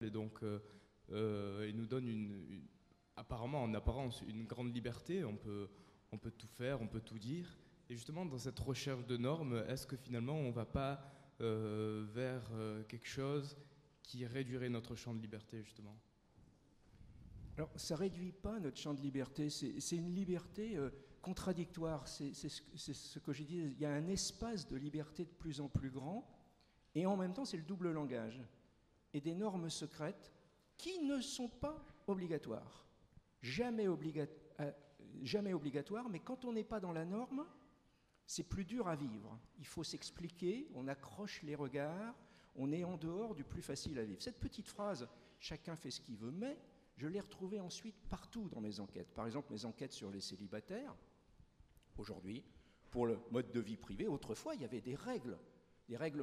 et donc il nous donne apparemment en apparence une grande liberté, on peut tout faire, on peut tout dire. Et justement dans cette recherche de normes, est-ce que finalement on ne va pas vers quelque chose qui réduirait notre champ de liberté justement? Alors, ça ne réduit pas notre champ de liberté, c'est une liberté contradictoire. C'est ce que j'ai dit, il y a un espace de liberté de plus en plus grand, et en même temps, c'est le double langage. Et des normes secrètes qui ne sont pas obligatoires. Jamais obligatoires, mais quand on n'est pas dans la norme, c'est plus dur à vivre. Il faut s'expliquer, on accroche les regards, on est en dehors du plus facile à vivre. Cette petite phrase, chacun fait ce qu'il veut, mais je l'ai retrouvée ensuite partout dans mes enquêtes. Par exemple, mes enquêtes sur les célibataires, aujourd'hui, pour le mode de vie privé, autrefois, il y avait des règles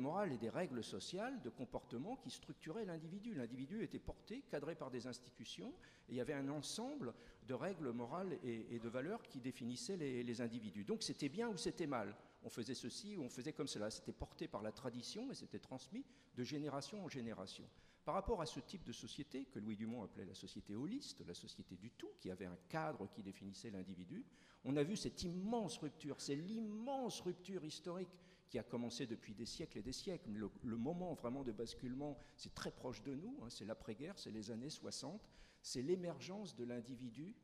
morales et des règles sociales de comportement qui structuraient l'individu. L'individu était porté, cadré par des institutions, et il y avait un ensemble de règles morales et de valeurs qui définissaient les individus. Donc c'était bien ou c'était mal. On faisait ceci ou on faisait comme cela. C'était porté par la tradition et c'était transmis de génération en génération. Par rapport à ce type de société que Louis Dumont appelait la société holiste, la société du tout, qui avait un cadre qui définissait l'individu, on a vu cette immense rupture, c'est l'immense rupture historique qui a commencé depuis des siècles et des siècles. Le moment vraiment de basculement, c'est très proche de nous, hein, c'est l'après-guerre, c'est les années 60, c'est l'émergence de l'individu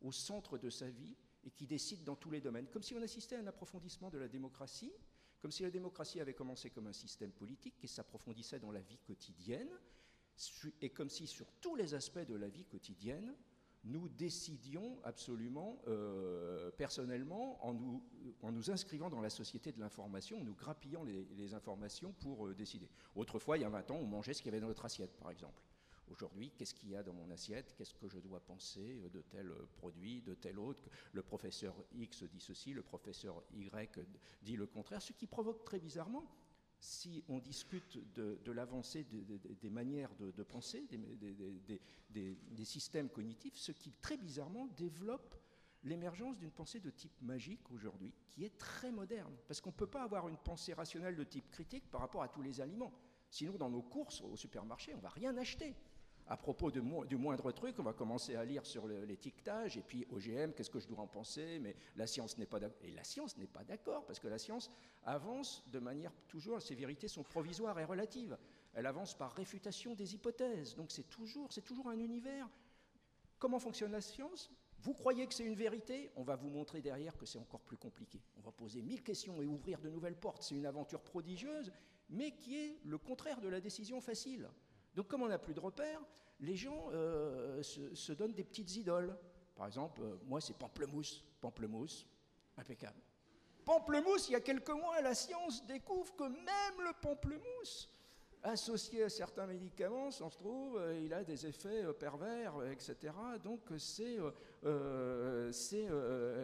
au centre de sa vie et qui décide dans tous les domaines, comme si on assistait à un approfondissement de la démocratie, comme si la démocratie avait commencé comme un système politique qui s'approfondissait dans la vie quotidienne, et comme si sur tous les aspects de la vie quotidienne, nous décidions absolument personnellement en nous inscrivant dans la société de l'information, en nous grappillant les informations pour décider. Autrefois, il y a 20 ans, on mangeait ce qu'il y avait dans notre assiette, par exemple. Aujourd'hui, qu'est-ce qu'il y a dans mon assiette? Qu'est-ce que je dois penser de tel produit, de tel autre? Le professeur X dit ceci, le professeur Y dit le contraire, ce qui provoque très bizarrement, si on discute de l'avancée des manières de penser, des systèmes cognitifs, ce qui très bizarrement développe l'émergence d'une pensée de type magique aujourd'hui, qui est très moderne. Parce qu'on ne peut pas avoir une pensée rationnelle de type critique par rapport à tous les aliments. Sinon, dans nos courses au supermarché, on ne va rien acheter. À propos du moindre truc, on va commencer à lire sur l'étiquetage, et puis OGM, qu'est-ce que je dois en penser? Mais la science n'est pas d'accord. Et la science n'est pas d'accord, parce que la science avance de manière toujours, ces vérités sont provisoires et relatives. Elle avance par réfutation des hypothèses. Donc c'est toujours un univers. Comment fonctionne la science? Vous croyez que c'est une vérité? On va vous montrer derrière que c'est encore plus compliqué. On va poser 1000 questions et ouvrir de nouvelles portes. C'est une aventure prodigieuse, mais qui est le contraire de la décision facile. Donc comme on n'a plus de repères, les gens se donnent des petites idoles. Par exemple, moi c'est pamplemousse, impeccable. Pamplemousse, il y a quelques mois, la science découvre que même le pamplemousse, associé à certains médicaments, ça se trouve, il a des effets pervers, etc. Donc c'est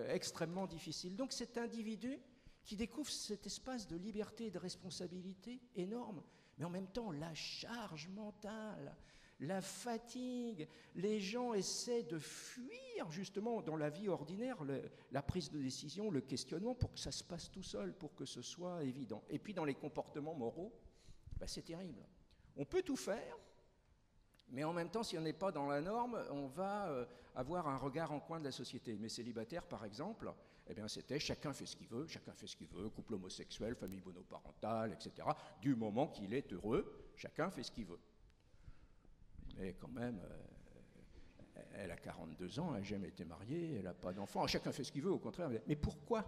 extrêmement difficile. Donc cet individu qui découvre cet espace de liberté et de responsabilité énorme, mais en même temps la charge mentale, la fatigue, les gens essaient de fuir justement dans la vie ordinaire la prise de décision, le questionnement pour que ça se passe tout seul, pour que ce soit évident. Et puis dans les comportements moraux, ben c'est terrible. On peut tout faire, mais en même temps, si on n'est pas dans la norme, on va avoir un regard en coin de la société. Mes célibataires, par exemple, eh bien, c'était chacun fait ce qu'il veut, couple homosexuel, famille monoparentale, etc. Du moment qu'il est heureux, chacun fait ce qu'il veut. Mais quand même, elle a 42 ans, elle n'a jamais été mariée, elle n'a pas d'enfant. Chacun fait ce qu'il veut, au contraire. Mais pourquoi?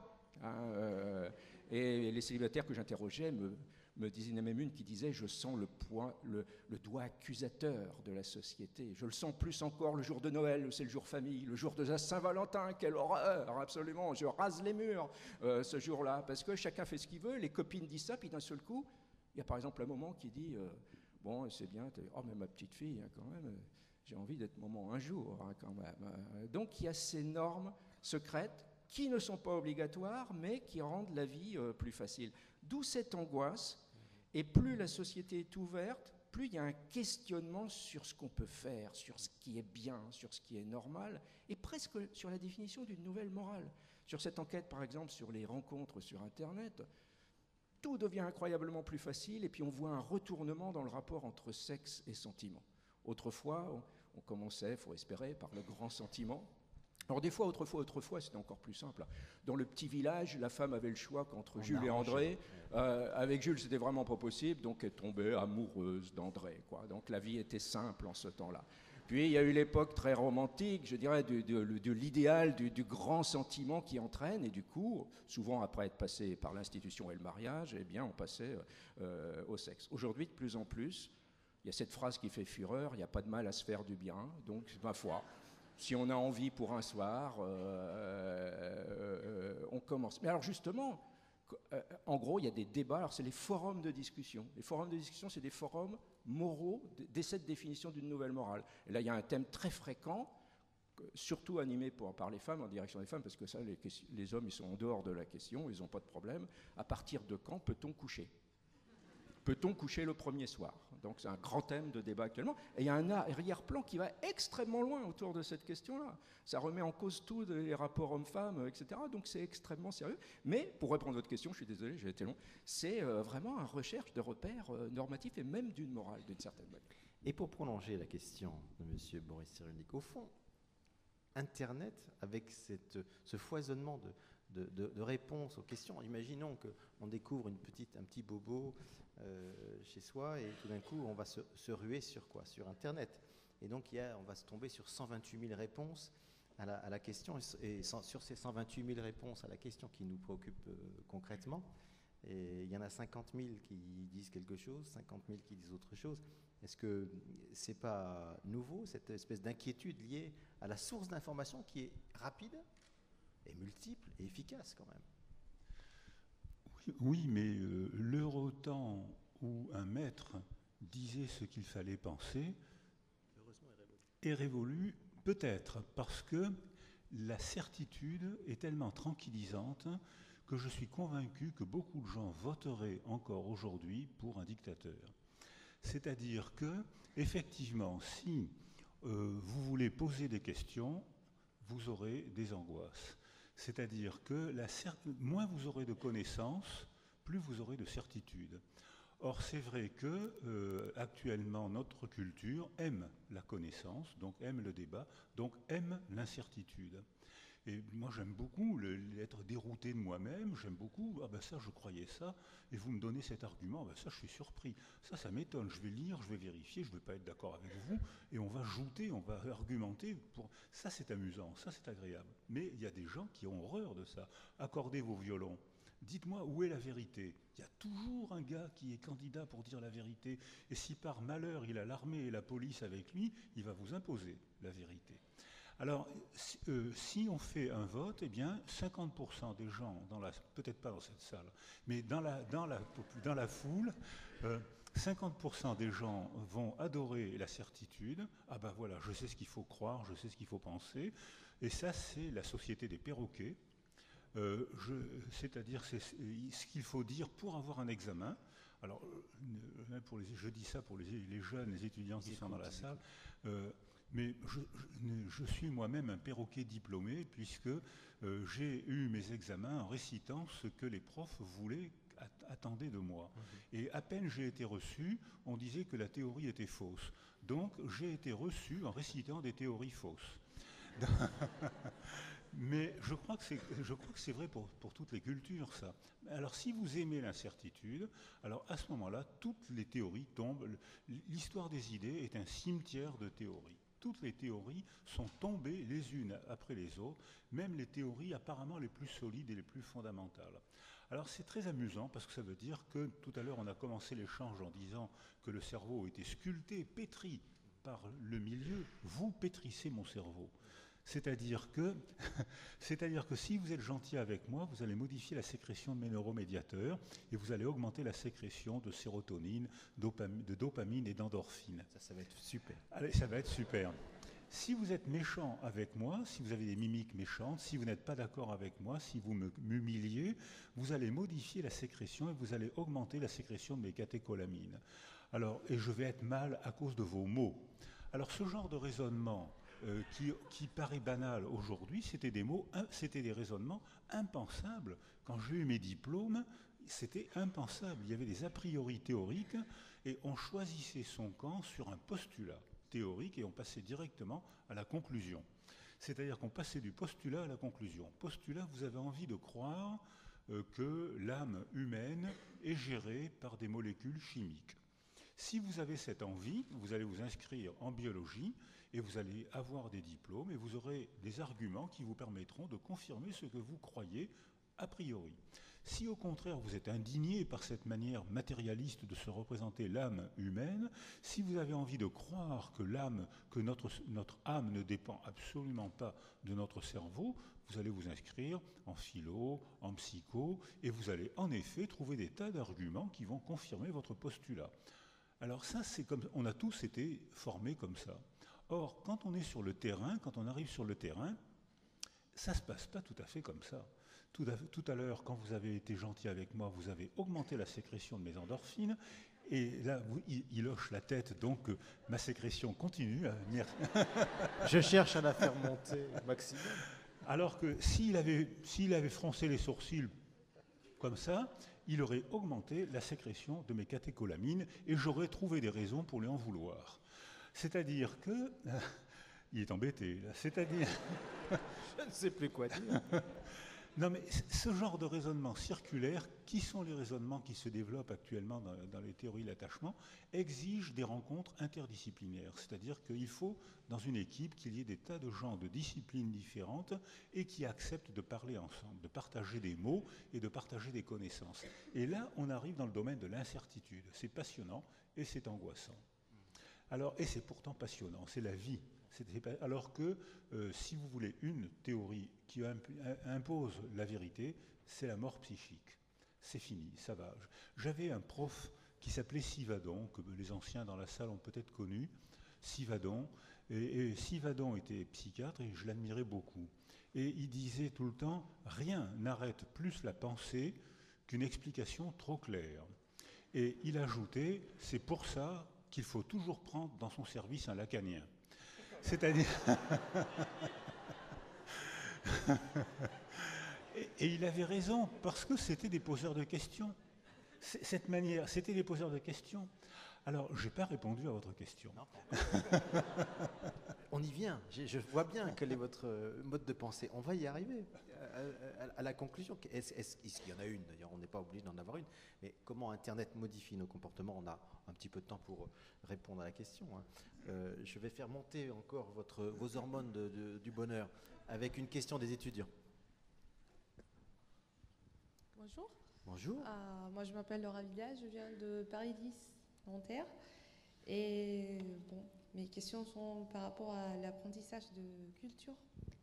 Et les célibataires que j'interrogeais me disaient, il y en a même une qui disait, je sens le doigt accusateur de la société. Je le sens plus encore le jour de Noël, c'est le jour famille, le jour de la Saint-Valentin, quelle horreur, absolument. Je rase les murs ce jour-là, parce que chacun fait ce qu'il veut, les copines disent ça, puis d'un seul coup, il y a par exemple un moment qui dit, bon, c'est bien, oh mais ma petite fille, hein, quand même, j'ai envie d'être maman un jour, hein, quand même. Donc il y a ces normes secrètes qui ne sont pas obligatoires, mais qui rendent la vie plus facile. D'où cette angoisse, et plus la société est ouverte, plus il y a un questionnement sur ce qu'on peut faire, sur ce qui est bien, sur ce qui est normal, et presque sur la définition d'une nouvelle morale. Sur cette enquête, par exemple, sur les rencontres sur Internet, tout devient incroyablement plus facile, et puis on voit un retournement dans le rapport entre sexe et sentiment. Autrefois, on commençait, il faut espérer, par le grand sentiment. Alors des fois, autrefois, c'était encore plus simple. Dans le petit village, la femme avait le choix qu'entre Jules et André. Avec Jules, c'était vraiment pas possible, donc elle tombait amoureuse d'André, quoi. Donc la vie était simple en ce temps-là. Puis il y a eu l'époque très romantique, je dirais, de l'idéal, du grand sentiment qui entraîne, et du coup, souvent après être passé par l'institution et le mariage, eh bien, on passait au sexe. Aujourd'hui, de plus en plus, il y a cette phrase qui fait fureur, il n'y a pas de mal à se faire du bien, donc ma foi. Si on a envie pour un soir, on commence. Mais alors justement, en gros, il y a des débats. Alors c'est les forums de discussion. Les forums de discussion, c'est des forums moraux d'essai de définition d'une nouvelle morale. Et là, il y a un thème très fréquent, surtout animé par les femmes, en direction des femmes, parce que ça, les hommes, ils sont en dehors de la question, ils n'ont pas de problème. À partir de quand peut-on coucher ? Peut-on coucher le premier soir ? Donc c'est un grand thème de débat actuellement. Et il y a un arrière-plan qui va extrêmement loin autour de cette question-là. Ça remet en cause tous les rapports hommes-femmes, etc. Donc c'est extrêmement sérieux. Mais pour répondre à votre question, je suis désolé, j'ai été long, c'est vraiment une recherche de repères normatifs et même d'une morale, d'une certaine manière. Et pour prolonger la question de M. Boris Cyrulnik, au fond, Internet, avec ce foisonnement de réponses aux questions, imaginons qu'on découvre un petit bobo chez soi, et tout d'un coup, on va se ruer sur quoi ? Sur Internet. Et donc, on va se tomber sur 128 000 réponses à la question. Et sur ces 128 000 réponses à la question qui nous préoccupent concrètement, et il y en a 50 000 qui disent quelque chose, 50 000 qui disent autre chose. Est-ce que c'est pas nouveau, cette espèce d'inquiétude liée à la source d'information qui est rapide et multiple et efficace quand même ? Oui, mais l'heureux temps où un maître disait ce qu'il fallait penser est révolu, peut-être, parce que la certitude est tellement tranquillisante que je suis convaincu que beaucoup de gens voteraient encore aujourd'hui pour un dictateur. C'est-à-dire que, effectivement, si vous voulez poser des questions, vous aurez des angoisses. C'est-à-dire que moins vous aurez de connaissances, plus vous aurez de certitudes. Or, c'est vrai que actuellement, notre culture aime la connaissance, donc aime le débat, donc aime l'incertitude. Et moi, j'aime beaucoup être dérouté de moi-même, j'aime beaucoup, ah ben ça, je croyais ça, et vous me donnez cet argument, ben ça, je suis surpris. Ça m'étonne, je vais lire, je vais vérifier, je ne vais pas être d'accord avec vous, et on va jouter, on va argumenter. Ça, c'est amusant, ça, c'est agréable. Mais il y a des gens qui ont horreur de ça. Accordez vos violons. Dites-moi où est la vérité. Il y a toujours un gars qui est candidat pour dire la vérité, et si par malheur il a l'armée et la police avec lui, il va vous imposer la vérité. Alors, si on fait un vote, eh bien, 50% des gens, peut-être pas dans cette salle, mais dans la foule, 50% des gens vont adorer la certitude. Ah ben voilà, je sais ce qu'il faut croire, je sais ce qu'il faut penser. Et ça, c'est la société des perroquets. C'est-à-dire ce qu'il faut dire pour avoir un examen. Alors, je dis ça pour les jeunes, les étudiants qui sont dans la salle. Mais je suis moi-même un perroquet diplômé, puisque j'ai eu mes examens en récitant ce que les profs attendaient de moi. Et à peine j'ai été reçu, on disait que la théorie était fausse. Donc j'ai été reçu en récitant des théories fausses. Mais je crois que c'est vrai pour toutes les cultures, ça. Alors si vous aimez l'incertitude, alors à ce moment-là, toutes les théories tombent. L'histoire des idées est un cimetière de théories. Toutes les théories sont tombées les unes après les autres, même les théories apparemment les plus solides et les plus fondamentales. Alors c'est très amusant parce que ça veut dire que tout à l'heure on a commencé l'échange en disant que le cerveau était sculpté, pétri par le milieu. Vous pétrissez mon cerveau. C'est-à-dire que si vous êtes gentil avec moi, vous allez modifier la sécrétion de mes neuromédiateurs et vous allez augmenter la sécrétion de sérotonine, de dopamine et d'endorphine. Ça va être super. Allez, ça va être super. Si vous êtes méchant avec moi, si vous avez des mimiques méchantes, si vous n'êtes pas d'accord avec moi, si vous m'humiliez, vous allez modifier la sécrétion et vous allez augmenter la sécrétion de mes catécholamines. Alors, et je vais être mal à cause de vos mots. Alors ce genre de raisonnement qui paraît banal aujourd'hui, c'était des raisonnements impensables. Quand j'ai eu mes diplômes, c'était impensable. Il y avait des a priori théoriques et on choisissait son camp sur un postulat. théorique et on passait directement à la conclusion. C'est-à-dire qu'on passait du postulat à la conclusion. Postulat, vous avez envie de croire que l'âme humaine est gérée par des molécules chimiques. Si vous avez cette envie, vous allez vous inscrire en biologie et vous allez avoir des diplômes et vous aurez des arguments qui vous permettront de confirmer ce que vous croyez a priori. Si au contraire vous êtes indigné par cette manière matérialiste de se représenter l'âme humaine, si vous avez envie de croire que notre âme ne dépend absolument pas de notre cerveau, vous allez vous inscrire en philo, en psycho, et vous allez en effet trouver des tas d'arguments qui vont confirmer votre postulat. Alors ça, c'est comme on a tous été formés comme ça. Or, quand on est sur le terrain, quand on arrive sur le terrain, ça ne se passe pas tout à fait comme ça. Tout à l'heure, quand vous avez été gentil avec moi, vous avez augmenté la sécrétion de mes endorphines, et là, il hoche la tête, donc ma sécrétion continue à venir. Je cherche à la faire monter au maximum. Alors que s'il avait froncé les sourcils comme ça, il aurait augmenté la sécrétion de mes catécholamines et j'aurais trouvé des raisons pour lui en vouloir. C'est-à-dire que... il est embêté, là. C'est-à-dire... Je ne sais plus quoi dire. Non, mais ce genre de raisonnement circulaire, qui sont les raisonnements qui se développent actuellement dans les théories de l'attachement, exigent des rencontres interdisciplinaires. C'est-à-dire qu'il faut, dans une équipe, qu'il y ait des tas de gens de disciplines différentes et qui acceptent de parler ensemble, de partager des mots et de partager des connaissances. Et là, on arrive dans le domaine de l'incertitude. C'est passionnant et c'est angoissant. Alors, et c'est pourtant passionnant, c'est la vie. Alors que, si vous voulez, une théorie qui impose la vérité, c'est la mort psychique. C'est fini, ça va. J'avais un prof qui s'appelait Sivadon, que les anciens dans la salle ont peut-être connu, Sivadon, et Sivadon était psychiatre et je l'admirais beaucoup. Et il disait tout le temps, rien n'arrête plus la pensée qu'une explication trop claire. Et il ajoutait, c'est pour ça qu'il faut toujours prendre dans son service un lacanien. C'est-à-dire... et il avait raison, parce que c'était des poseurs de questions. Cette manière, c'était des poseurs de questions. Alors, je n'ai pas répondu à votre question. On y vient. Je vois bien quel est votre mode de pensée. On va y arriver à la conclusion. Il y en a une, d'ailleurs, on n'est pas obligé d'en avoir une. Mais comment Internet modifie nos comportements? On a un petit peu de temps pour répondre à la question. Je vais faire monter encore vos hormones du bonheur avec une question des étudiants. Bonjour. Bonjour. Moi, je m'appelle Laura Villas, je viens de Paris 10, Nanterre. Et bon, mes questions sont par rapport à l'apprentissage de culture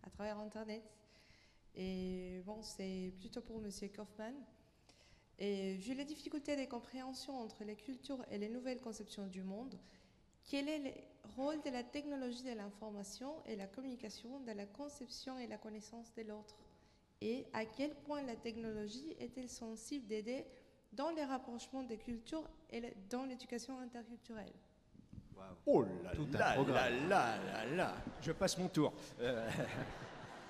à travers Internet. Et bon, c'est plutôt pour Monsieur Kaufmann. Et vu les difficultés de compréhension entre les cultures et les nouvelles conceptions du monde, quel est le rôle de la technologie de l'information et la communication dans la conception et la connaissance de l'autre? Et à quel point la technologie est-elle sensible d'aider dans les rapprochements des cultures et dans l'éducation interculturelle? Wow. Oh là là. Je passe mon tour.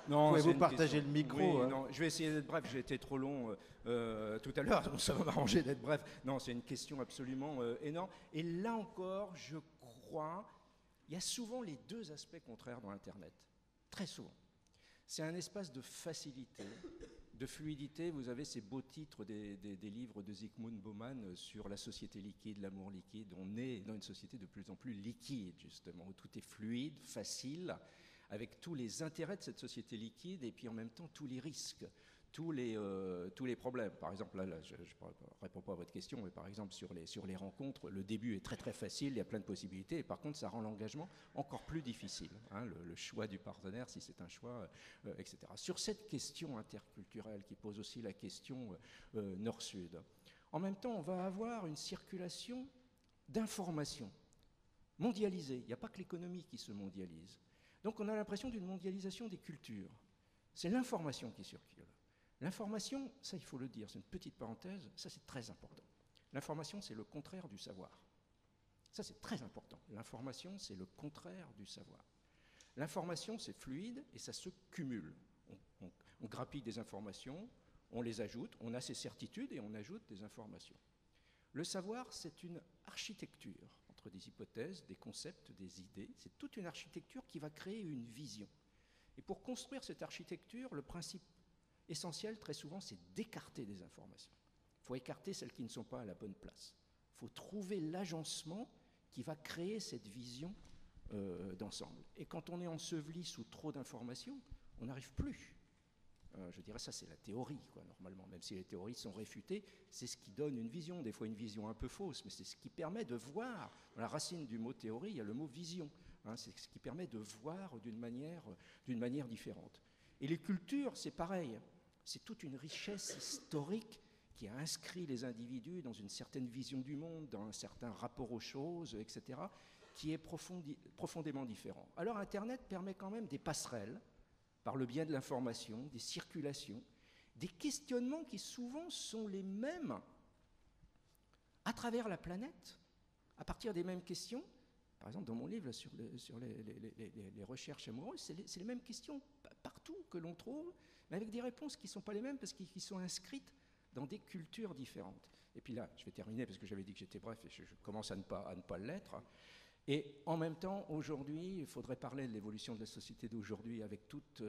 Non, pouvez-vous partager le micro? Oui, non, je vais essayer d'être bref, j'ai été trop long tout à l'heure, donc ça va m'arranger d'être bref. Non, c'est une question absolument énorme. Et là encore, je crois, il y a souvent les deux aspects contraires dans Internet. Très souvent. C'est un espace de facilité, de fluidité. Vous avez ces beaux titres des livres de Zygmunt Bauman sur la société liquide, l'amour liquide. On est dans une société de plus en plus liquide, justement, où tout est fluide, facile, avec tous les intérêts de cette société liquide et puis en même temps tous les risques, tous les problèmes. Par exemple, là je ne réponds pas à votre question, mais par exemple sur les rencontres, le début est très très facile, il y a plein de possibilités, et par contre ça rend l'engagement encore plus difficile, hein, le choix du partenaire, si c'est un choix, etc. Sur cette question interculturelle qui pose aussi la question nord-sud, en même temps on va avoir une circulation d'informations mondialisée. Il n'y a pas que l'économie qui se mondialise. Donc on a l'impression d'une mondialisation des cultures. C'est l'information qui circule. L'information, ça il faut le dire, c'est une petite parenthèse, ça c'est très important. L'information c'est le contraire du savoir. Ça c'est très important. L'information c'est le contraire du savoir. L'information c'est fluide et ça se cumule. On grappille des informations, on les ajoute, on a ses certitudes et on ajoute des informations. Le savoir c'est une architecture, entre mettre des hypothèses, des concepts, des idées. C'est toute une architecture qui va créer une vision. Et pour construire cette architecture, le principe essentiel, très souvent, c'est d'écarter des informations. Il faut écarter celles qui ne sont pas à la bonne place. Il faut trouver l'agencement qui va créer cette vision d'ensemble. Et quand on est enseveli sous trop d'informations, on n'arrive plus. Je dirais ça, c'est la théorie, quoi, normalement. Même si les théories sont réfutées, c'est ce qui donne une vision. Des fois, une vision un peu fausse, mais c'est ce qui permet de voir. Dans la racine du mot théorie, il y a le mot vision. C'est ce qui permet de voir d'une manière différente. Et les cultures, c'est pareil. C'est toute une richesse historique qui a inscrit les individus dans une certaine vision du monde, dans un certain rapport aux choses, etc., qui est profondément différent. Alors Internet permet quand même des passerelles, par le biais de l'information, des circulations, des questionnements qui souvent sont les mêmes à travers la planète, à partir des mêmes questions. Par exemple, dans mon livre sur les recherches amoureuses, c'est les mêmes questions partout que l'on trouve, mais avec des réponses qui ne sont pas les mêmes parce qu'ils sont inscrites dans des cultures différentes. Et puis là, je vais terminer parce que j'avais dit que j'étais bref et je commence à ne pas l'être. Et en même temps, aujourd'hui, il faudrait parler de l'évolution de la société d'aujourd'hui avec toutes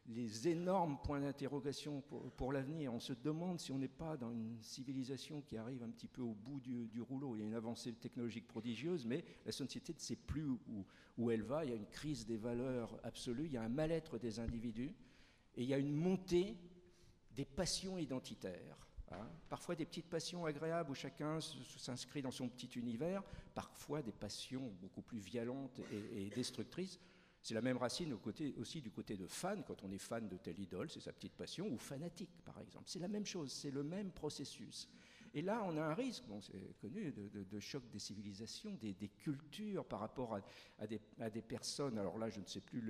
les énormes points d'interrogation pour l'avenir. On se demande si on n'est pas dans une civilisation qui arrive un petit peu au bout du rouleau. Il y a une avancée technologique prodigieuse, mais la société ne sait plus où elle va. Il y a une crise des valeurs absolues, il y a un mal-être des individus, et il y a une montée des passions identitaires. Parfois des petites passions agréables où chacun s'inscrit dans son petit univers, parfois des passions beaucoup plus violentes et destructrices. C'est la même racine aussi du côté de fan. Quand on est fan de telle idole, c'est sa petite passion, ou fanatique par exemple. C'est la même chose, c'est le même processus. Et là, on a un risque, bon, c'est connu, de choc des civilisations, des cultures par rapport à des personnes. Alors là, je ne sais plus,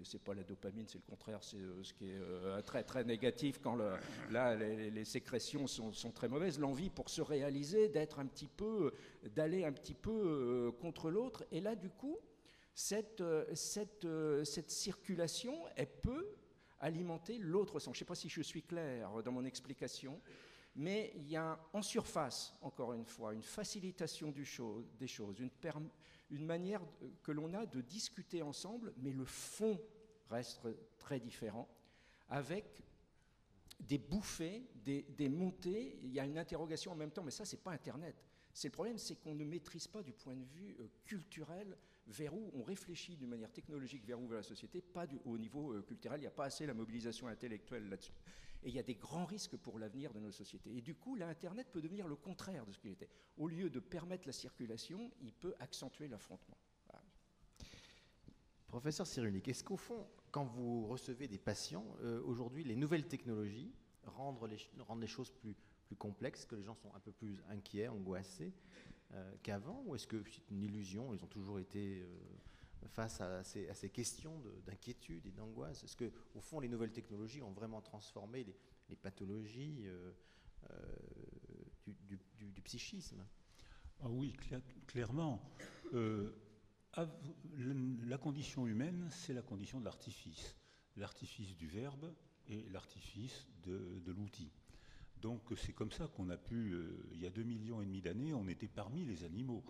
c'est pas la dopamine, c'est le contraire, c'est ce qui est très très négatif quand les sécrétions sont très mauvaises. L'envie pour se réaliser, d'aller un petit peu contre l'autre. Et là, du coup, cette circulation, elle peut alimenter l'autre sens. Je ne sais pas si je suis clair dans mon explication. Mais il y a en surface, encore une fois, une facilitation des choses, une manière que l'on a de discuter ensemble, mais le fond reste très différent, avec des bouffées, des montées. Il y a une interrogation en même temps, mais ça, ce n'est pas Internet. Le problème, c'est qu'on ne maîtrise pas du point de vue culturel vers où on réfléchit d'une manière technologique, vers où va la société, pas au niveau culturel. Il n'y a pas assez la mobilisation intellectuelle là-dessus. Et il y a des grands risques pour l'avenir de nos sociétés. Et du coup, l'Internet peut devenir le contraire de ce qu'il était. Au lieu de permettre la circulation, il peut accentuer l'affrontement. Voilà. Professeur Cyrulnik, est-ce qu'au fond, quand vous recevez des patients, aujourd'hui, les nouvelles technologies rendent les choses plus complexes, que les gens sont un peu plus inquiets, angoissés qu'avant, ou est-ce que c'est une illusion, ils ont toujours été face à ces questions d'inquiétude et d'angoisse? Est-ce qu'au fond, les nouvelles technologies ont vraiment transformé les pathologies du psychisme? Ah oui, clairement. La condition humaine, c'est la condition de l'artifice du verbe et l'artifice de l'outil. Donc c'est comme ça qu'on a pu, il y a 2,5 millions d'années, on était parmi les animaux.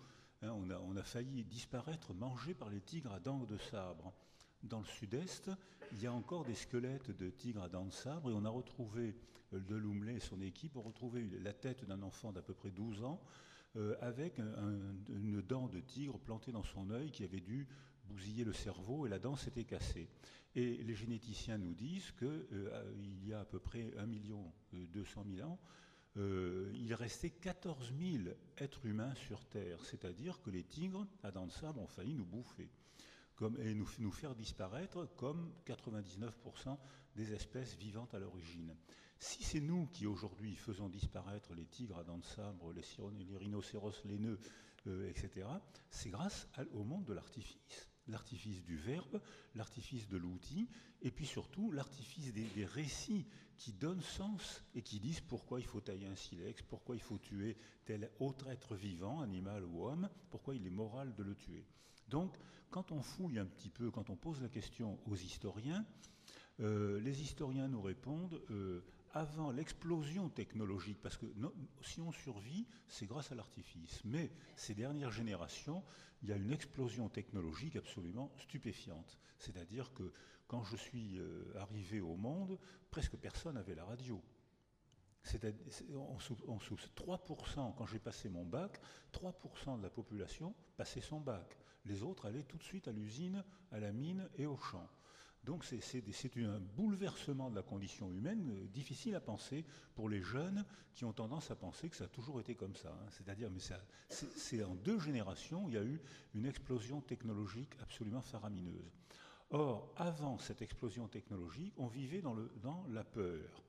Hein, on a failli disparaître, mangé par les tigres à dents de sabre. Dans le sud-est, il y a encore des squelettes de tigres à dents de sabre, et on a retrouvé, Deloumlé et son équipe ont retrouvé la tête d'un enfant d'à peu près 12 ans, avec une dent de tigre plantée dans son œil qui avait dû bousiller le cerveau, et la dent s'était cassée. Et les généticiens nous disent qu'il y a à peu près 1,2 million ans, il restait 14 000 êtres humains sur Terre, c'est-à-dire que les tigres à dents de sabre ont failli nous bouffer et nous faire disparaître comme 99% des espèces vivantes à l'origine. Si c'est nous qui aujourd'hui faisons disparaître les tigres à dents de sabre, les rhinocéros laineux, etc., c'est grâce au monde de l'artifice. L'artifice du verbe, l'artifice de l'outil, et puis surtout l'artifice des récits qui donnent sens et qui disent pourquoi il faut tailler un silex, pourquoi il faut tuer tel autre être vivant, animal ou homme, pourquoi il est moral de le tuer. Donc, quand on fouille un petit peu, quand on pose la question aux historiens, les historiens nous répondent avant l'explosion technologique, parce que si on survit, c'est grâce à l'artifice. Mais ces dernières générations, il y a une explosion technologique absolument stupéfiante. C'est-à-dire que quand je suis arrivé au monde, presque personne n'avait la radio. On 3%, quand j'ai passé mon bac, 3% de la population passait son bac. Les autres allaient tout de suite à l'usine, à la mine et au champ. Donc c'est un bouleversement de la condition humaine difficile à penser pour les jeunes qui ont tendance à penser que ça a toujours été comme ça. C'est-à-dire, mais c'est en 2 générations, il y a eu une explosion technologique absolument faramineuse. Or, avant cette explosion technologique, on vivait dans la peur.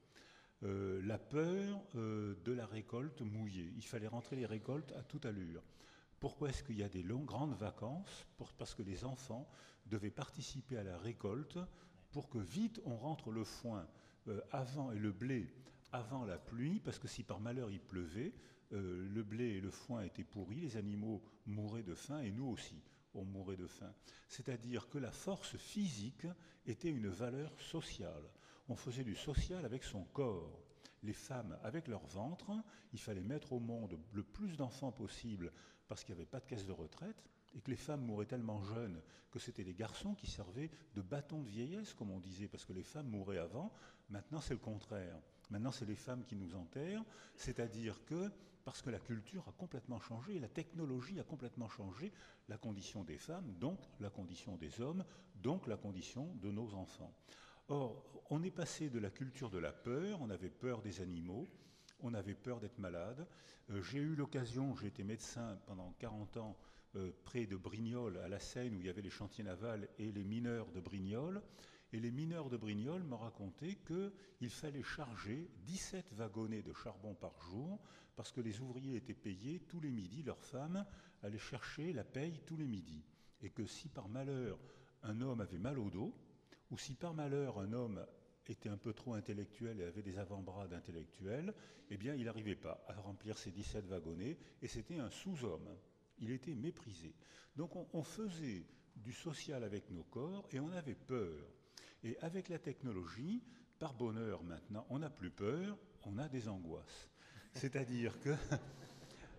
La peur de la récolte mouillée. Il fallait rentrer les récoltes à toute allure. Pourquoi est-ce qu'il y a des grandes vacances? Parce que les enfants devaient participer à la récolte pour que vite on rentre le foin et le blé avant la pluie, parce que si par malheur il pleuvait, le blé et le foin étaient pourris, les animaux mouraient de faim et nous aussi on mourait de faim. C'est-à-dire que la force physique était une valeur sociale. On faisait du social avec son corps. Les femmes avec leur ventre, il fallait mettre au monde le plus d'enfants possible parce qu'il n'y avait pas de caisse de retraite et que les femmes mouraient tellement jeunes que c'était les garçons qui servaient de bâton de vieillesse, comme on disait, parce que les femmes mouraient avant. Maintenant, c'est le contraire. Maintenant, c'est les femmes qui nous enterrent, c'est-à-dire que, parce que la culture a complètement changé, la technologie a complètement changé la condition des femmes, donc la condition des hommes, donc la condition de nos enfants. Or, on est passé de la culture de la peur, on avait peur des animaux, on avait peur d'être malade. J'ai eu l'occasion, j'ai été médecin pendant 40 ans près de Brignoles, à la Seine, où il y avait les chantiers navals et les mineurs de Brignoles. Et les mineurs de Brignoles m'ont raconté qu'il fallait charger 17 wagonnets de charbon par jour parce que les ouvriers étaient payés tous les midis, leurs femmes allaient chercher la paye tous les midis. Et que si par malheur un homme avait mal au dos, ou si par malheur un homme était un peu trop intellectuel et avait des avant-bras d'intellectuel, eh bien il n'arrivait pas à remplir ces 17 wagonnets et c'était un sous-homme. Il était méprisé. Donc on faisait du social avec nos corps et on avait peur. Et avec la technologie, par bonheur maintenant, on n'a plus peur, on a des angoisses. C'est-à-dire que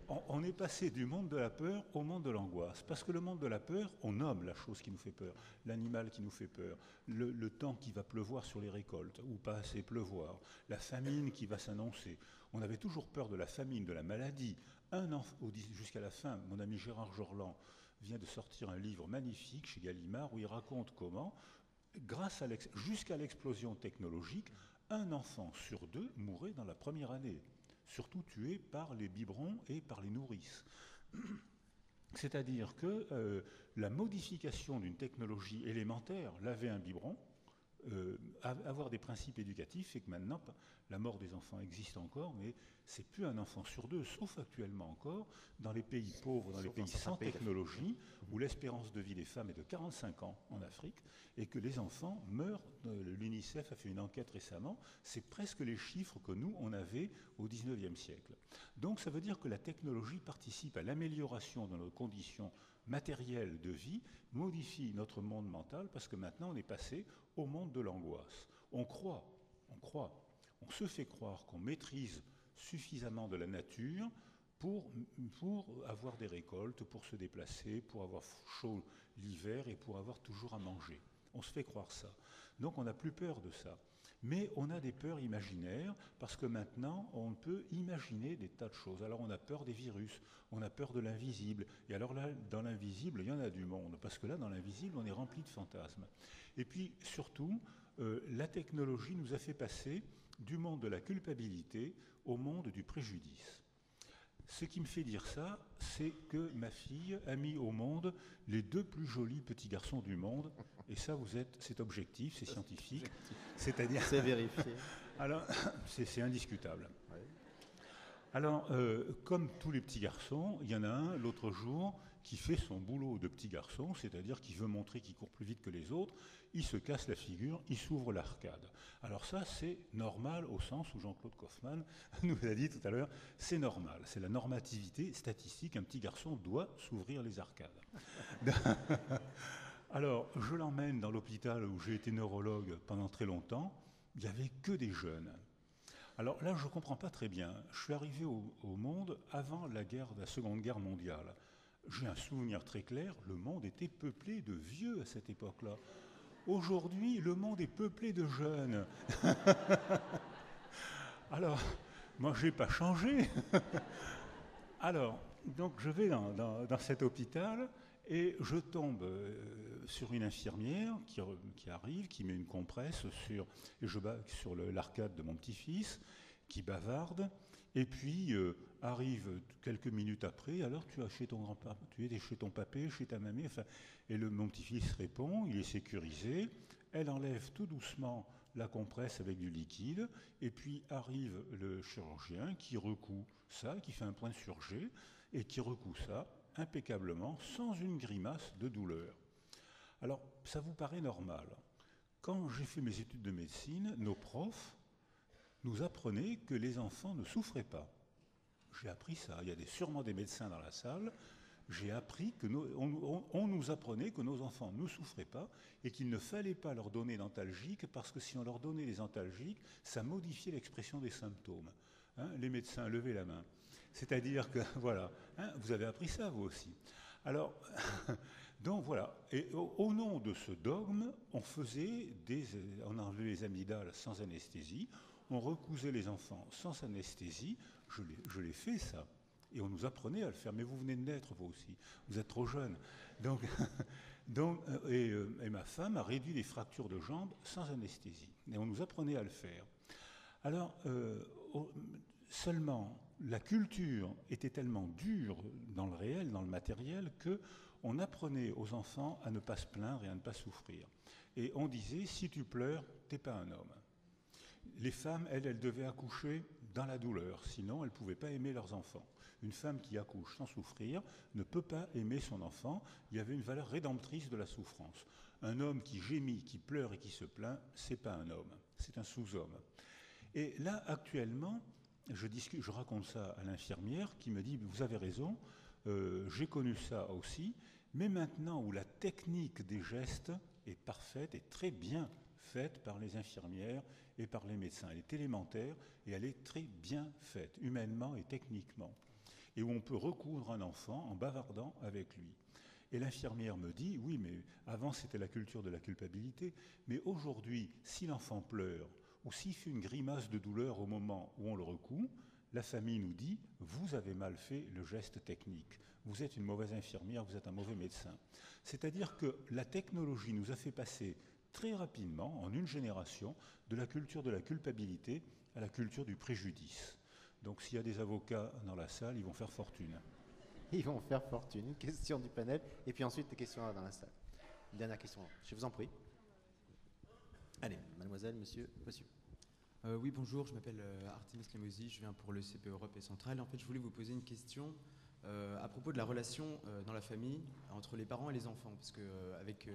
on est passé du monde de la peur au monde de l'angoisse. Parce que le monde de la peur, on nomme la chose qui nous fait peur, l'animal qui nous fait peur, le temps qui va pleuvoir sur les récoltes, ou pas assez pleuvoir, la famine qui va s'annoncer. On avait toujours peur de la famine, de la maladie. Jusqu'à la fin, mon ami Gérard Jorland vient de sortir un livre magnifique chez Gallimard où il raconte comment, jusqu'à l'explosion technologique, un enfant sur 2 mourait dans la première année. Surtout tué par les biberons et par les nourrices. C'est-à-dire que la modification d'une technologie élémentaire, laver un biberon, avoir des principes éducatifs, fait que maintenant, la mort des enfants existe encore, mais c'est plus un enfant sur 2, sauf actuellement encore, dans les pays pauvres, dans les pays sans technologie, où l'espérance de vie des femmes est de 45 ans en Afrique, et que les enfants meurent. L'UNICEF a fait une enquête récemment, c'est presque les chiffres que nous, on avait au XIXe siècle. Donc ça veut dire que la technologie participe à l'amélioration de nos conditions matérielles de vie, modifie notre monde mental, parce que maintenant on est passé au monde de l'angoisse. On se fait croire qu'on maîtrise suffisamment de la nature pour avoir des récoltes, pour se déplacer, pour avoir chaud l'hiver et pour avoir toujours à manger. On se fait croire ça. Donc on n'a plus peur de ça. Mais on a des peurs imaginaires parce que maintenant on peut imaginer des tas de choses. Alors on a peur des virus, on a peur de l'invisible. Et alors là, dans l'invisible, il y en a du monde. Parce que là, dans l'invisible, on est rempli de fantasmes. Et puis surtout, la technologie nous a fait passer du monde de la culpabilité au monde du préjudice. Ce qui me fait dire ça, c'est que ma fille a mis au monde les 2 plus jolis petits garçons du monde. Et ça, c'est objectif, c'est scientifique. C'est-à-dire... C'est vérifié. Alors, c'est indiscutable. Oui. Alors, comme tous les petits garçons, il y en a un, l'autre jour, qui fait son boulot de petit garçon, c'est-à-dire qu'il veut montrer qu'il court plus vite que les autres, il se casse la figure, il s'ouvre l'arcade. Alors ça, c'est normal au sens où Jean-Claude Kaufmann nous a dit tout à l'heure, c'est normal, c'est la normativité statistique, un petit garçon doit s'ouvrir les arcades. Alors, je l'emmène dans l'hôpital où j'ai été neurologue pendant très longtemps, il n'y avait que des jeunes. Alors là, je ne comprends pas très bien. Je suis arrivé au monde avant la Seconde Guerre mondiale. J'ai un souvenir très clair, le monde était peuplé de vieux à cette époque-là. Aujourd'hui, le monde est peuplé de jeunes. Alors, moi, je n'ai pas changé. Alors, donc, je vais dans cet hôpital et je tombe sur une infirmière qui arrive, qui met une compresse sur l'arcade de mon petit-fils, qui bavarde. Et puis arrive quelques minutes après, alors tu es chez ton papé, chez ta mamie, enfin, et mon petit-fils répond, il est sécurisé, elle enlève tout doucement la compresse avec du liquide, et puis arrive le chirurgien qui recoue ça, qui fait un point sur G, et qui recoue ça impeccablement, sans une grimace de douleur. Alors, ça vous paraît normal. Quand j'ai fait mes études de médecine, nos profs nous apprenaient que les enfants ne souffraient pas. J'ai appris ça. Il y a sûrement des médecins dans la salle. J'ai appris on nous apprenait que nos enfants ne souffraient pas et qu'il ne fallait pas leur donner d'antalgiques parce que si on leur donnait des antalgiques, ça modifiait l'expression des symptômes. Hein, les médecins, levez la main. C'est-à-dire que, voilà, hein, vous avez appris ça vous aussi. Alors, donc voilà, et au nom de ce dogme, on enlevait les amygdales sans anesthésie, on recousait les enfants sans anesthésie, je l'ai fait ça, et on nous apprenait à le faire, mais vous venez de naître vous aussi, vous êtes trop jeune. Et ma femme a réduit les fractures de jambes sans anesthésie, et on nous apprenait à le faire. Alors, seulement, la culture était tellement dure dans le réel, dans le matériel, qu'on apprenait aux enfants à ne pas se plaindre et à ne pas souffrir. Et on disait, si tu pleures, t'es pas un homme. Les femmes, elles devaient accoucher dans la douleur, sinon elles ne pouvaient pas aimer leurs enfants. Une femme qui accouche sans souffrir ne peut pas aimer son enfant. Il y avait une valeur rédemptrice de la souffrance. Un homme qui gémit, qui pleure et qui se plaint, c'est pas un homme, c'est un sous-homme. Et là, actuellement, je raconte ça à l'infirmière qui me dit « Vous avez raison, j'ai connu ça aussi, mais maintenant où la technique des gestes est parfaite et très bien faite par les infirmières et par les médecins. Elle est élémentaire et elle est très bien faite, humainement et techniquement. Et où on peut recoudre un enfant en bavardant avec lui. » Et l'infirmière me dit « Oui, mais avant c'était la culture de la culpabilité, mais aujourd'hui, si l'enfant pleure, ou s'il fait une grimace de douleur au moment où on le recoue, la famille nous dit « Vous avez mal fait le geste technique. Vous êtes une mauvaise infirmière, vous êtes un mauvais médecin. » C'est-à-dire que la technologie nous a fait passer très rapidement, en une génération, de la culture de la culpabilité à la culture du préjudice. Donc s'il y a des avocats dans la salle, ils vont faire fortune. Ils vont faire fortune. Une question du panel, et puis ensuite des questions dans la salle. Une dernière question, je vous en prie. Allez, mademoiselle, monsieur. Oui, bonjour, je m'appelle Artemis Lemosi, je viens pour le CP Europe et Centrale. En fait, je voulais vous poser une question à propos de la relation dans la famille entre les parents et les enfants. Parce qu'avec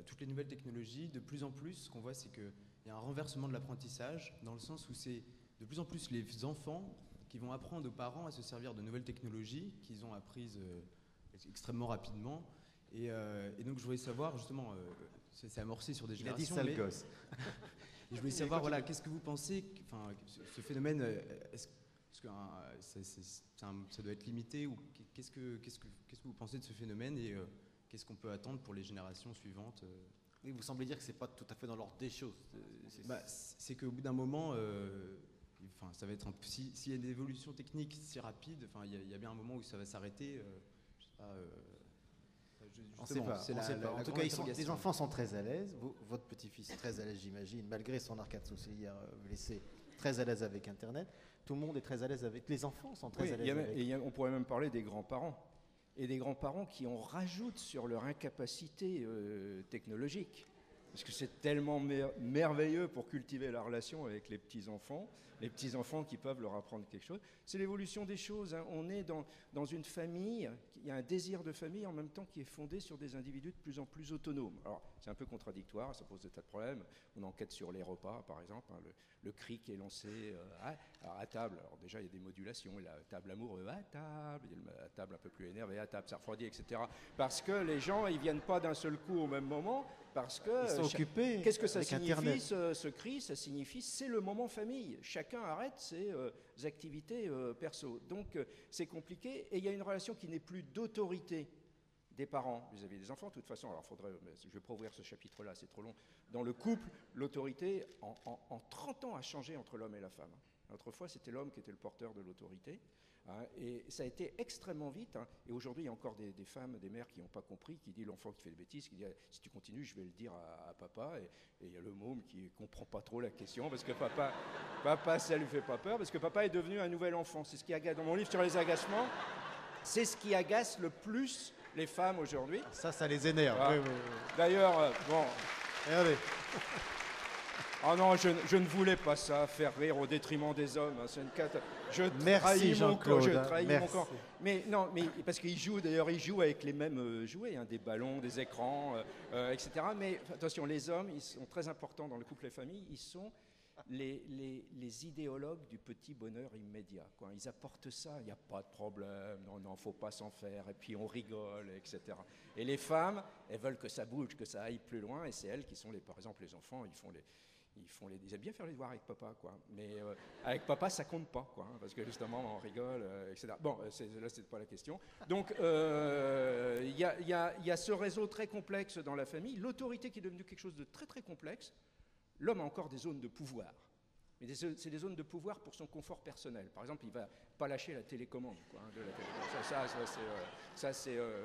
toutes les nouvelles technologies, de plus en plus, ce qu'on voit, c'est qu'il y a un renversement de l'apprentissage, dans le sens où c'est de plus en plus les enfants qui vont apprendre aux parents à se servir de nouvelles technologies qu'ils ont apprises extrêmement rapidement. Et donc, je voulais savoir, justement, c'est amorcé sur des générations. Il a dit sale gosse. Je voulais savoir, voilà, qu'est-ce que vous pensez, enfin, ce phénomène, est-ce que ça doit être limité, ou qu'est-ce que vous pensez de ce phénomène, et qu'est-ce qu'on peut attendre pour les générations suivantes Oui, vous semblez dire que c'est pas tout à fait dans l'ordre des choses. C'est qu'au bout d'un moment, enfin, ça va être s'il y a des évolutions techniques si rapides, enfin, il y a bien un moment où ça va s'arrêter. Je sais pas. On ne sait pas. En tout cas, les enfants sont très à l'aise. Votre petit-fils est très à l'aise, j'imagine, malgré son arcade sourcilière blessée, très à l'aise avec Internet. Tout le monde est très à l'aise avec. Les enfants sont très à l'aise avec. On pourrait même parler des grands-parents. Et des grands-parents qui en rajoutent sur leur incapacité technologique. Parce que c'est tellement merveilleux pour cultiver la relation avec les petits-enfants qui peuvent leur apprendre quelque chose. C'est l'évolution des choses. Hein. On est dans une famille, il y a un désir de famille en même temps qui est fondé sur des individus de plus en plus autonomes. Alors, c'est un peu contradictoire, ça pose des tas de problèmes. On enquête sur les repas, par exemple. Hein, le cri qui est lancé alors à table. Alors déjà, il y a des modulations. Il y a la table amoureux à table, il y a la table un peu plus énervée à table, ça refroidit, etc. Parce que les gens, ils ne viennent pas d'un seul coup au même moment. Parce que Ils sont occupés. qu'est-ce que ça avec signifie Internet. ce cri? Ça signifie c'est le moment famille. Chacun arrête ses activités perso. Donc c'est compliqué et il y a une relation qui n'est plus d'autorité des parents vis-à-vis des enfants. De toute façon, alors je ne vais pas ouvrir ce chapitre-là, c'est trop long. Dans le couple, l'autorité en 30 ans a changé entre l'homme et la femme. Autrefois, c'était l'homme qui était le porteur de l'autorité. Et ça a été extrêmement vite. Et aujourd'hui, il y a encore des femmes, des mères qui n'ont pas compris, qui disent l'enfant qui fait des bêtises, qui dit si tu continues, je vais le dire à papa. Et il y a le môme qui ne comprend pas trop la question, parce que papa, ça lui fait pas peur, parce que papa est devenu un nouvel enfant. C'est ce qui agace. Dans mon livre sur les agacements, c'est ce qui agace le plus les femmes aujourd'hui. Ça les énerve. Ah. Oui, oui, oui. D'ailleurs, bon. Regardez. Oh non, je ne voulais pas ça, faire rire au détriment des hommes. C'est une je Merci trahis mon corps, Jean-Claude. je trahis mon Merci. corps. Mais non, mais parce qu'ils jouent, d'ailleurs, ils jouent avec les mêmes jouets, hein, des ballons, des écrans, etc. Mais attention, les hommes, ils sont très importants dans le couple et famille. Ils sont les idéologues du petit bonheur immédiat, quoi. Ils apportent ça, il n'y a pas de problème, non, faut pas s'en faire, et puis on rigole, etc. Et les femmes, elles veulent que ça bouge, que ça aille plus loin, et c'est elles qui sont par exemple, les enfants, ils aiment bien faire les devoirs avec papa, quoi. Mais avec papa, ça compte pas, quoi, hein, parce que justement, on rigole, etc. Bon, là, c'est pas la question. Donc, il y a ce réseau très complexe dans la famille, l'autorité qui est devenue quelque chose de très, très complexe. L'homme a encore des zones de pouvoir. Mais c'est des zones de pouvoir pour son confort personnel. Par exemple, il ne va pas lâcher la télécommande, quoi, hein, de la télécommande.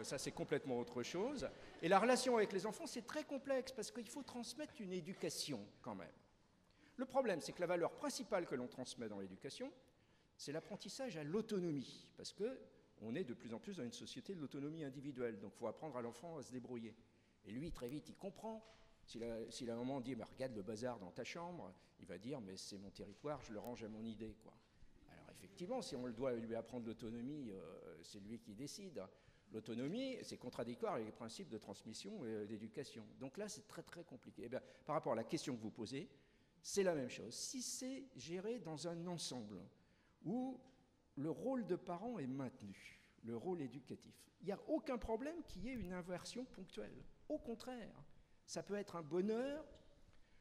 Ça, c'est complètement autre chose. Et la relation avec les enfants, c'est très complexe parce qu'il faut transmettre une éducation quand même. Le problème, c'est que la valeur principale que l'on transmet dans l'éducation, c'est l'apprentissage à l'autonomie. Parce qu'on est de plus en plus dans une société de l'autonomie individuelle. Donc il faut apprendre à l'enfant à se débrouiller. Et lui, très vite, il comprend. Si la maman dit regarde le bazar dans ta chambre, il va dire mais c'est mon territoire, je le range à mon idée, quoi. Alors effectivement, si on le doit lui apprendre l'autonomie, c'est lui qui décide. L'autonomie, c'est contradictoire avec les principes de transmission et d'éducation. Donc là, c'est très très compliqué. Eh bien, par rapport à la question que vous posez, c'est la même chose. Si c'est géré dans un ensemble où le rôle de parent est maintenu, le rôle éducatif, il n'y a aucun problème qu'il y ait une inversion ponctuelle. Au contraire. Ça peut être un bonheur.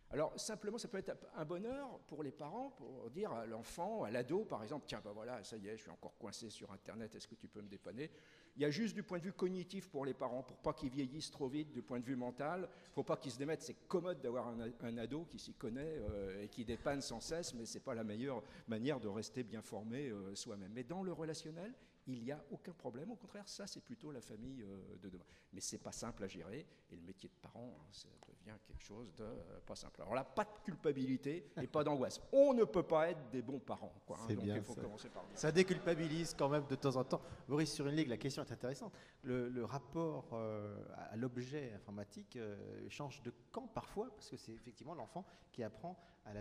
Alors, simplement, ça peut être un bonheur pour les parents, pour dire à l'enfant, à l'ado, par exemple, tiens, ben voilà, ça y est, je suis encore coincé sur Internet, est-ce que tu peux me dépanner? Il y a juste du point de vue cognitif pour les parents, pour pas qu'ils vieillissent trop vite, du point de vue mental. Il ne faut pas qu'ils se démettent. C'est commode d'avoir un ado qui s'y connaît et qui dépanne sans cesse, mais ce n'est pas la meilleure manière de rester bien formé soi-même. Mais dans le relationnel, il n'y a aucun problème. Au contraire, ça, c'est plutôt la famille de demain. Mais ce n'est pas simple à gérer. Et le métier de parent, ça devient quelque chose de pas simple. Alors là, pas de culpabilité et pas d'angoisse. On ne peut pas être des bons parents, quoi, hein, donc il faut commencer par là. Ça déculpabilise quand même de temps en temps. Maurice Surinligue, la question est intéressante. Le rapport à l'objet informatique change de camp parfois, parce que c'est effectivement l'enfant qui apprend à la